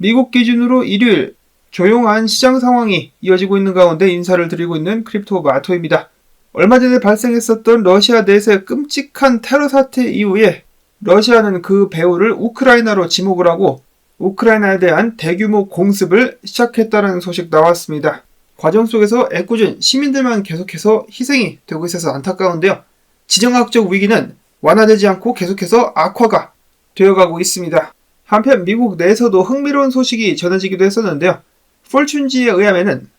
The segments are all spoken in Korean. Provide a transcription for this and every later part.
미국 기준으로 일요일 조용한 시장 상황이 이어지고 있는 가운데 인사를 드리고 있는 크립토 마토입니다. 얼마 전에 발생했었던 러시아 내에서의 끔찍한 테러 사태 이후에 러시아는 그 배후를 우크라이나로 지목을 하고 우크라이나에 대한 대규모 공습을 시작했다는 소식 나왔습니다. 과정 속에서 애꿎은 시민들만 계속해서 희생이 되고 있어서 안타까운데요. 지정학적 위기는 완화되지 않고 계속해서 악화가 되어가고 있습니다. 한편 미국 내에서도 흥미로운 소식이 전해지기도 했었는데요. 폴춘지에 의하면은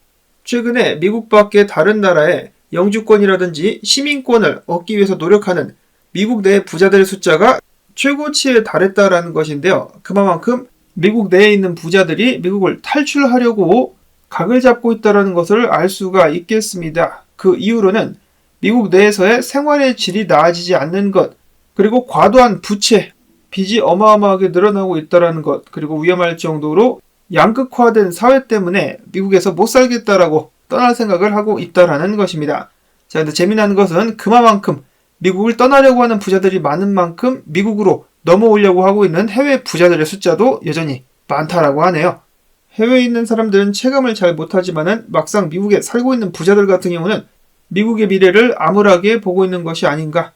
최근에 미국 밖의 다른 나라의 영주권이라든지 시민권을 얻기 위해서 노력하는 미국 내 부자들의 숫자가 최고치에 달했다라는 것인데요. 그만큼 미국 내에 있는 부자들이 미국을 탈출하려고 각을 잡고 있다는 것을 알 수가 있겠습니다. 그 이유로는 미국 내에서의 생활의 질이 나아지지 않는 것, 그리고 과도한 부채, 빚이 어마어마하게 늘어나고 있다는 것, 그리고 위험할 정도로 양극화된 사회 때문에 미국에서 못 살겠다라고 떠날 생각을 하고 있다는 것입니다. 자, 근데 재미난 것은 그만큼 미국을 떠나려고 하는 부자들이 많은 만큼 미국으로 넘어오려고 하고 있는 해외 부자들의 숫자도 여전히 많다라고 하네요. 해외에 있는 사람들은 체감을 잘 못하지만은 막상 미국에 살고 있는 부자들 같은 경우는 미국의 미래를 암울하게 보고 있는 것이 아닌가.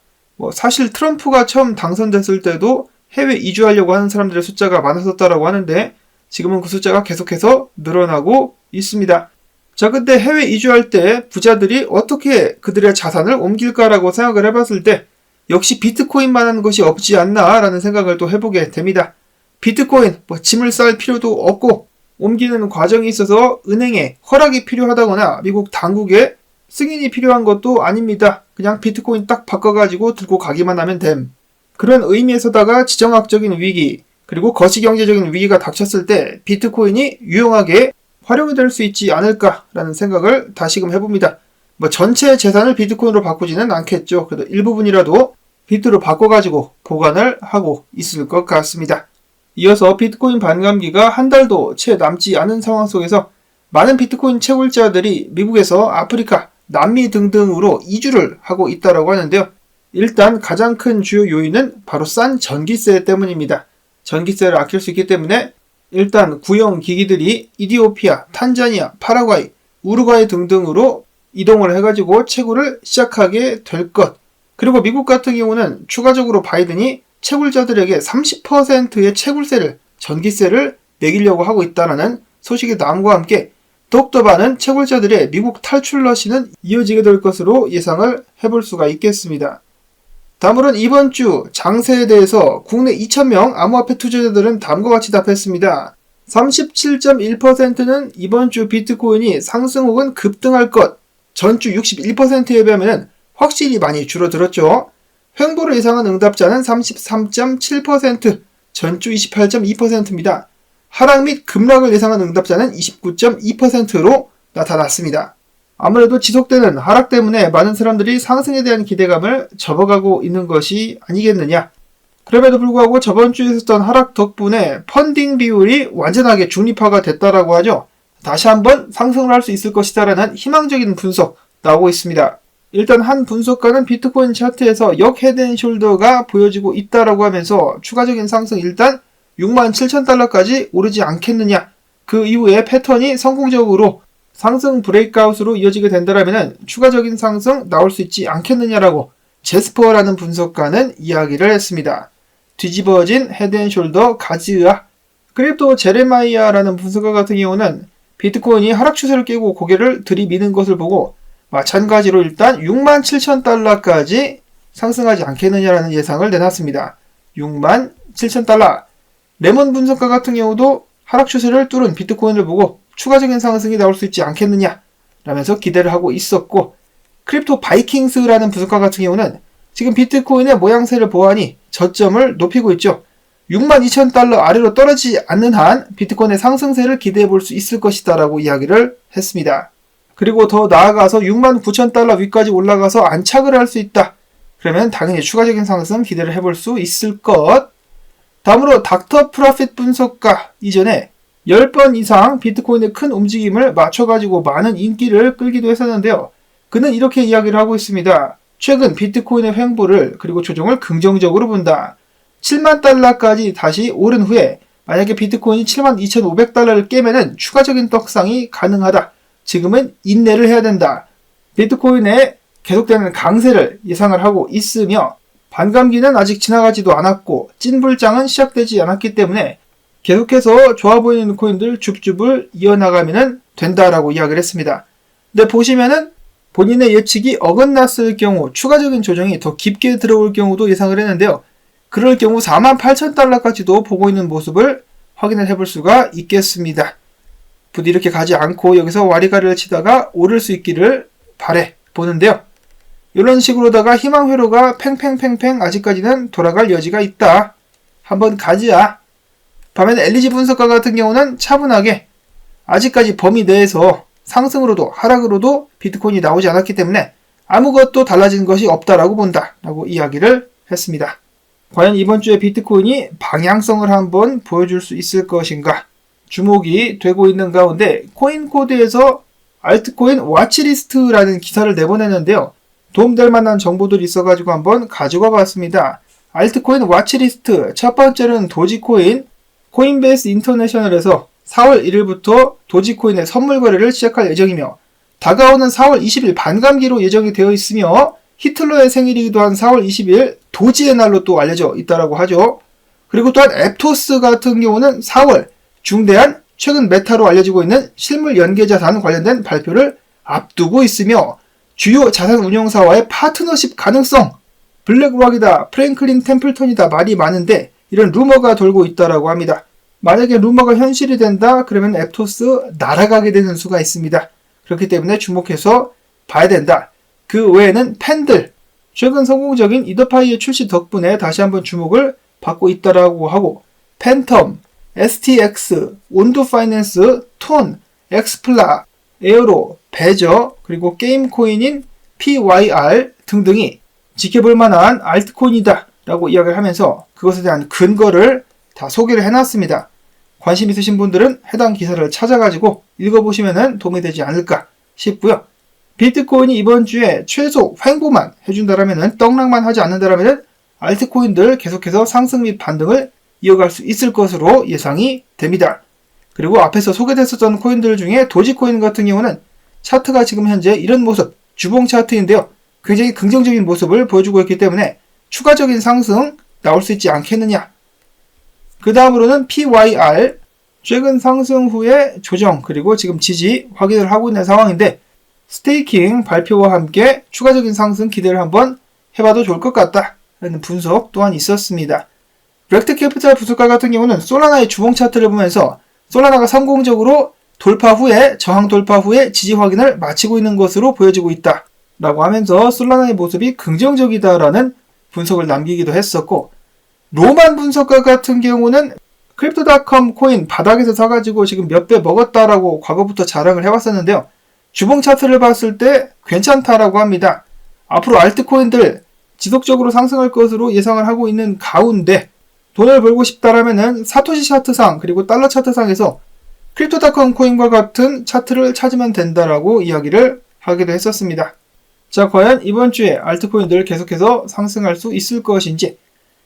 사실 트럼프가 처음 당선됐을 때도 해외 이주하려고 하는 사람들의 숫자가 많았었다라고 하는데 지금은 그 숫자가 계속해서 늘어나고 있습니다. 자, 근데 해외 이주할 때 부자들이 어떻게 그들의 자산을 옮길까라고 생각을 해봤을 때 역시 비트코인만한 것이 없지 않나라는 생각을 또 해보게 됩니다. 비트코인, 짐을 쌀 필요도 없고 옮기는 과정이 있어서 은행에 허락이 필요하다거나 미국 당국에 승인이 필요한 것도 아닙니다. 그냥 비트코인 딱 바꿔가지고 들고 가기만 하면 됨. 그런 의미에서다가 지정학적인 위기, 그리고 거시경제적인 위기가 닥쳤을 때 비트코인이 유용하게 활용이 될 수 있지 않을까라는 생각을 다시금 해봅니다. 전체 재산을 비트코인으로 바꾸지는 않겠죠. 그래도 일부분이라도 비트로 바꿔가지고 보관을 하고 있을 것 같습니다. 이어서 비트코인 반감기가 한 달도 채 남지 않은 상황 속에서 많은 비트코인 채굴자들이 미국에서 아프리카, 남미 등등으로 이주를 하고 있다고 하는데요. 일단 가장 큰 주요 요인은 바로 싼 전기세 때문입니다. 전기세를 아낄 수 있기 때문에 일단 구형 기기들이 이디오피아, 탄자니아, 파라과이, 우루과이 등등으로 이동을 해가지고 채굴을 시작하게 될 것. 그리고 미국 같은 경우는 추가적으로 바이든이 채굴자들에게 30%의 채굴세를, 전기세를 매기려고 하고 있다는 소식이 나옴과 함께 더욱더 많은 채굴자들의 미국 탈출 러시는 이어지게 될 것으로 예상을 해볼 수가 있겠습니다. 다음으로는 이번 주 장세에 대해서 국내 2,000명 암호화폐 투자자들은 다음과 같이 답했습니다. 37.1%는 이번 주 비트코인이 상승 혹은 급등할 것, 전주 61%에 비하면 확실히 많이 줄어들었죠. 횡보를 예상한 응답자는 33.7%, 전주 28.2%입니다. 하락 및 급락을 예상한 응답자는 29.2%로 나타났습니다. 아무래도 지속되는 하락 때문에 많은 사람들이 상승에 대한 기대감을 접어가고 있는 것이 아니겠느냐. 그럼에도 불구하고 저번 주에 있었던 하락 덕분에 펀딩 비율이 완전하게 중립화가 됐다라고 하죠. 다시 한번 상승을 할 수 있을 것이다라는 희망적인 분석 나오고 있습니다. 일단 한 분석가는 비트코인 차트에서 역 헤드앤숄더가 보여지고 있다라고 하면서 추가적인 상승 일단 67,000달러까지 오르지 않겠느냐. 그 이후에 패턴이 성공적으로 상승 브레이크아웃으로 이어지게 된다면 추가적인 상승 나올 수 있지 않겠느냐라고 제스퍼라는 분석가는 이야기를 했습니다. 뒤집어진 헤드앤숄더 가즈아. 크립토 제레마이아라는 분석가 같은 경우는 비트코인이 하락 추세를 깨고 고개를 들이미는 것을 보고 마찬가지로 일단 67,000달러까지 상승하지 않겠느냐라는 예상을 내놨습니다. 67,000달러. 레몬 분석가 같은 경우도 하락 추세를 뚫은 비트코인을 보고 추가적인 상승이 나올 수 있지 않겠느냐 라면서 기대를 하고 있었고, 크립토 바이킹스라는 분석가 같은 경우는 지금 비트코인의 모양새를 보아하니 저점을 높이고 있죠. 62,000달러 아래로 떨어지지 않는 한 비트코인의 상승세를 기대해 볼 수 있을 것이다 라고 이야기를 했습니다. 그리고 더 나아가서 69,000달러 위까지 올라가서 안착을 할 수 있다. 그러면 당연히 추가적인 상승 기대를 해볼 수 있을 것. 다음으로 닥터 프로핏 분석가, 이전에 10번 이상 비트코인의 큰 움직임을 맞춰가지고 많은 인기를 끌기도 했었는데요. 그는 이렇게 이야기를 하고 있습니다. 최근 비트코인의 횡보를 그리고 조정을 긍정적으로 본다. 7만 달러까지 다시 오른 후에 만약에 비트코인이 72,500달러를 깨면은 추가적인 떡상이 가능하다. 지금은 인내를 해야 된다. 비트코인의 계속되는 강세를 예상을 하고 있으며 반감기는 아직 지나가지도 않았고 찐불장은 시작되지 않았기 때문에 계속해서 좋아 보이는 코인들 줍줍을 이어나가면 된다라고 이야기를 했습니다. 근데 보시면은 본인의 예측이 어긋났을 경우 추가적인 조정이 더 깊게 들어올 경우도 예상을 했는데요. 그럴 경우 48,000달러까지도 보고 있는 모습을 확인을 해볼 수가 있겠습니다. 부디 이렇게 가지 않고 여기서 와리가리를 치다가 오를 수 있기를 바래 보는데요. 이런 식으로다가 희망 회로가 팽팽팽팽 아직까지는 돌아갈 여지가 있다. 한번 가지야. 반면에 LG 분석가 같은 경우는 차분하게 아직까지 범위 내에서 상승으로도 하락으로도 비트코인이 나오지 않았기 때문에 아무것도 달라진 것이 없다라고 본다 라고 이야기를 했습니다. 과연 이번 주에 비트코인이 방향성을 한번 보여줄 수 있을 것인가 주목이 되고 있는 가운데 코인코드에서 알트코인 와치리스트라는 기사를 내보냈는데요. 도움될 만한 정보들이 있어가지고 한번 가져가 봤습니다. 알트코인 와치리스트 첫 번째는 도지코인 코인베이스 인터내셔널에서 4월 1일부터 도지코인의 선물 거래를 시작할 예정이며 다가오는 4월 20일 반감기로 예정이 되어 있으며 히틀러의 생일이기도 한 4월 20일 도지의 날로 또 알려져 있다라고 하죠. 그리고 또한 앱토스 같은 경우는 4월 중대한 최근 메타로 알려지고 있는 실물 연계자산 관련된 발표를 앞두고 있으며 주요 자산 운용사와의 파트너십 가능성 블랙락이다 프랭클린 템플턴이다 말이 많은데 이런 루머가 돌고 있다라고 합니다. 만약에 루머가 현실이 된다 그러면 앱토스 날아가게 되는 수가 있습니다. 그렇기 때문에 주목해서 봐야 된다. 그 외에는 팬들 최근 성공적인 이더파이의 출시 덕분에 다시 한번 주목을 받고 있다라고 하고 팬텀, STX, 온두파이낸스, 톤, 엑스플라, 에어로, 베저 그리고 게임코인인 PYR 등등이 지켜볼 만한 알트코인이다 라고 이야기를 하면서 그것에 대한 근거를 다 소개를 해놨습니다. 관심 있으신 분들은 해당 기사를 찾아가지고 읽어보시면 도움이 되지 않을까 싶고요. 비트코인이 이번 주에 최소 횡보만 해준다라면 떡락만 하지 않는다라면 알트코인들 계속해서 상승 및 반등을 이어갈 수 있을 것으로 예상이 됩니다. 그리고 앞에서 소개됐었던 코인들 중에 도지코인 같은 경우는 차트가 지금 현재 이런 모습, 주봉 차트인데요. 굉장히 긍정적인 모습을 보여주고 있기 때문에 추가적인 상승 나올 수 있지 않겠느냐. 그 다음으로는 PYR, 최근 상승 후에 조정 그리고 지금 지지 확인을 하고 있는 상황인데 스테이킹 발표와 함께 추가적인 상승 기대를 한번 해봐도 좋을 것 같다 라는 분석 또한 있었습니다. 렉트 캐피탈 분석가 같은 경우는 솔라나의 주봉 차트를 보면서 솔라나가 성공적으로 돌파 후에 저항 돌파 후에 지지 확인을 마치고 있는 것으로 보여지고 있다 라고 하면서 솔라나의 모습이 긍정적이다라는 분석을 남기기도 했었고 로만 분석가 같은 경우는 크립토닷컴 코인 바닥에서 사가지고 지금 몇 배 먹었다라고 과거부터 자랑을 해왔었는데요. 주봉 차트를 봤을 때 괜찮다라고 합니다. 앞으로 알트코인들 지속적으로 상승할 것으로 예상을 하고 있는 가운데 돈을 벌고 싶다라면은 사토시 차트상 그리고 달러 차트상에서 크립토닷컴 코인과 같은 차트를 찾으면 된다라고 이야기를 하기도 했었습니다. 자, 과연 이번 주에 알트코인들 계속해서 상승할 수 있을 것인지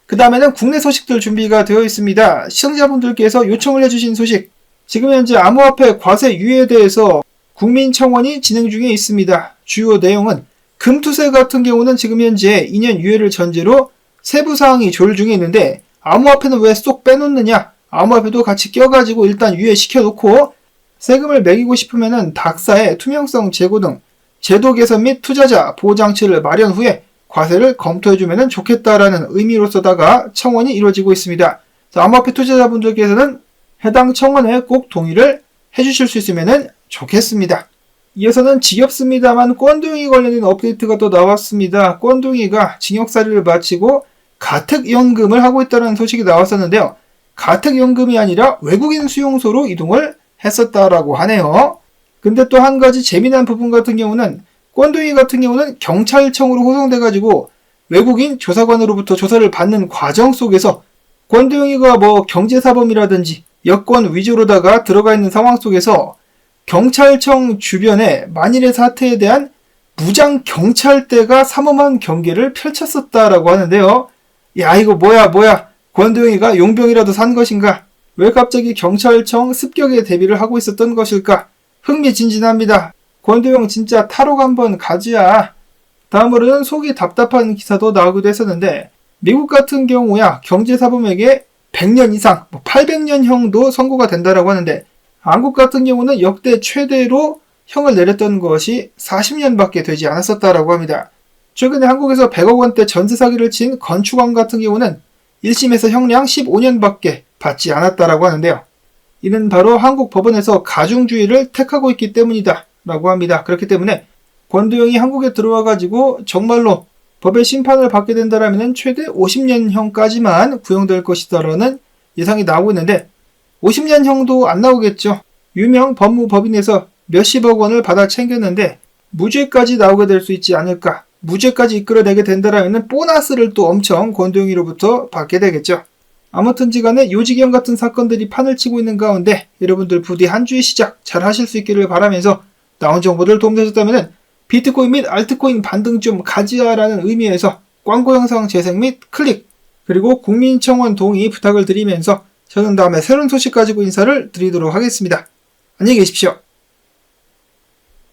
그 다음에는 국내 소식들 준비가 되어 있습니다. 시청자분들께서 요청을 해주신 소식 지금 현재 암호화폐 과세 유예에 대해서 국민청원이 진행 중에 있습니다. 주요 내용은 금투세 같은 경우는 지금 현재 2년 유예를 전제로 세부 사항이 조율 중에 있는데 암호화폐는 왜 쏙 빼놓느냐? 암호화폐도 같이 껴가지고 일단 유예시켜놓고 세금을 매기고 싶으면은 닥사의 투명성 제고 등 제도 개선 및 투자자 보호장치를 마련 후에 과세를 검토해주면 좋겠다라는 의미로서다가 청원이 이루어지고 있습니다. 암호화폐 투자자분들께서는 해당 청원에 꼭 동의를 해주실 수 있으면 좋겠습니다. 이어서는 지겹습니다만 꼰둥이 관련된 업데이트가 또 나왔습니다. 꼰둥이가 징역살이를 마치고 가택연금을 하고 있다는 소식이 나왔었는데요. 가택연금이 아니라 외국인 수용소로 이동을 했었다라고 하네요. 근데 또 한 가지 재미난 부분 같은 경우는 꼰둥이 같은 경우는 경찰청으로 호송돼가지고 외국인 조사관으로부터 조사를 받는 과정 속에서 꼰둥이가 경제사범이라든지 여권 위조로다가 들어가 있는 상황 속에서 경찰청 주변에 만일의 사태에 대한 무장 경찰대가 삼엄한 경계를 펼쳤었다라고 하는데요. 야, 이거 뭐야? 권도영이가 용병이라도 산 것인가? 왜 갑자기 경찰청 습격에 대비를 하고 있었던 것일까? 흥미진진합니다. 권도영 진짜 탈옥 한번 가지야. 다음으로는 속이 답답한 기사도 나오기도 했었는데, 미국 같은 경우야 경제사범에게 100년 이상, 800년형도 선고가 된다라고 하는데, 한국 같은 경우는 역대 최대로 형을 내렸던 것이 40년밖에 되지 않았었다라고 합니다. 최근에 한국에서 100억 원대 전세 사기를 친 건축왕 같은 경우는 1심에서 형량 15년밖에 받지 않았다라고 하는데요. 이는 바로 한국 법원에서 가중주의를 택하고 있기 때문이다 라고 합니다. 그렇기 때문에 권도영이 한국에 들어와가지고 정말로 법의 심판을 받게 된다면 최대 50년형까지만 구형될 것이다라는 예상이 나오고 있는데, 50년형도 안 나오겠죠. 유명 법무법인에서 몇십억 원을 받아 챙겼는데 무죄까지 나오게 될 수 있지 않을까. 무죄까지 이끌어내게 된다면 보너스를 또 엄청 권도영이로부터 받게 되겠죠. 아무튼지간에 요지경 같은 사건들이 판을 치고 있는 가운데 여러분들 부디 한 주의 시작 잘 하실 수 있기를 바라면서, 나온 정보들 도움되셨다면 비트코인 및 알트코인 반등 좀 가지야라는 의미에서 광고 영상 재생 및 클릭, 그리고 국민청원 동의 부탁을 드리면서 저는 다음에 새로운 소식 가지고 인사를 드리도록 하겠습니다. 안녕히 계십시오.